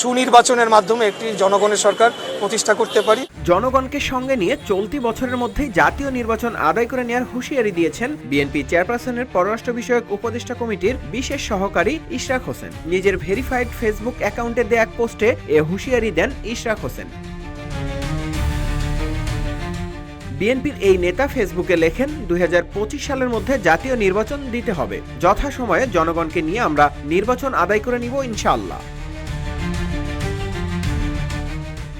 সুনির্বাচনের মাধ্যমে একটি জনগণের সরকার প্রতিষ্ঠা করতে পারি। জনগণকে সঙ্গে নিয়ে চলতি বছরের মধ্যেই জাতীয় নির্বাচন আদায় করে নেওয়ার হুঁশিয়ারি দিয়েছেন বিএনপি চেয়ারপারসনের পররাষ্ট্র বিষয়ক উপদেষ্টা কমিটির বিশেষ সহকারী ইশরাক হোসেন। নিজের ভেরিফাইড ফেসবুক অ্যাকাউন্টে দেয়া এক পোস্টে এ হুঁশিয়ারি দেন ইশরাক হোসেন। বিএনপির এই নেতা ফেসবুকে লেখেন, 2025 সালের মধ্যে জাতীয় নির্বাচন দিতে হবে। যথাসময়ে জনগণকে নিয়ে আমরা নির্বাচন আদায় করে নিব ইনশাআল্লাহ।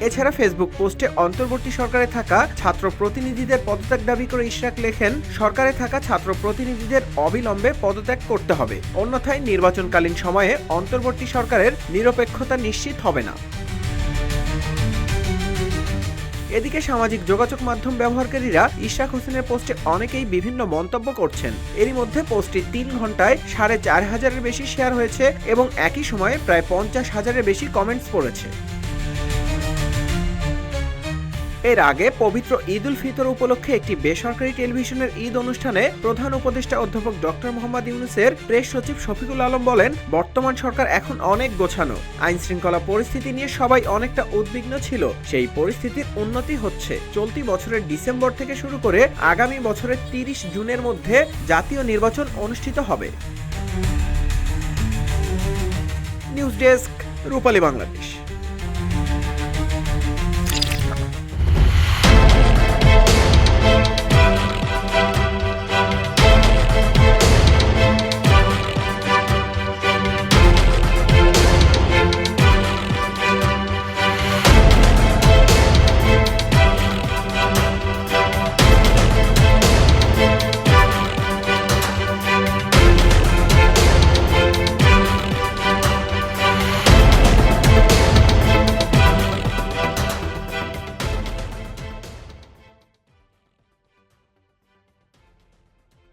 এছাড়া ফেসবুক পোস্টে অন্তর্বর্তী সরকারে থাকা ছাত্র প্রতিনিধিদের পদত্যাগ দাবি করে ইশরাক লেখেন, সরকারে থাকা ছাত্র প্রতিনিধিদের অবিলম্বে পদত্যাগ করতে হবে, অন্যথায় নির্বাচনকালীন সময়ে অন্তর্বর্তী সরকারের নিরপেক্ষতা নিশ্চিত হবে না। এদিকে সামাজিক যোগাযোগ মাধ্যম ব্যবহারকারীরা ইশরাক হোসেনের পোস্টে অনেকেই বিভিন্ন মন্তব্য করছেন। এরই মধ্যে পোস্টটি 3 ঘন্টায় 4,500-এর বেশি শেয়ার হয়েছে এবং একই সময়ে প্রায় 50,000-এর বেশি কমেন্টস পড়েছে। এর আগে পবিত্র ঈদ উল ফিতর উপলক্ষে একটি বেসরকারি টেলিভিশনের ঈদ অনুষ্ঠানে প্রধান উপদেষ্টা অধ্যাপক ডক্টর মোহাম্মদ ইউনূসের প্রেস সচিব শফিকুল আলম বলেন, বর্তমান সরকার এখন অনেক গোছানো, আইন শৃঙ্খলা পরিস্থিতি নিয়ে সবাই অনেকটা উদ্বিগ্ন ছিল, সেই পরিস্থিতির উন্নতি হচ্ছে। চলতি বছরের ডিসেম্বর থেকে শুরু করে আগামী বছরের 30 জুনের মধ্যে জাতীয় নির্বাচন অনুষ্ঠিত হবে। নিউজ ডেস্ক, রূপালী বাংলাদেশ।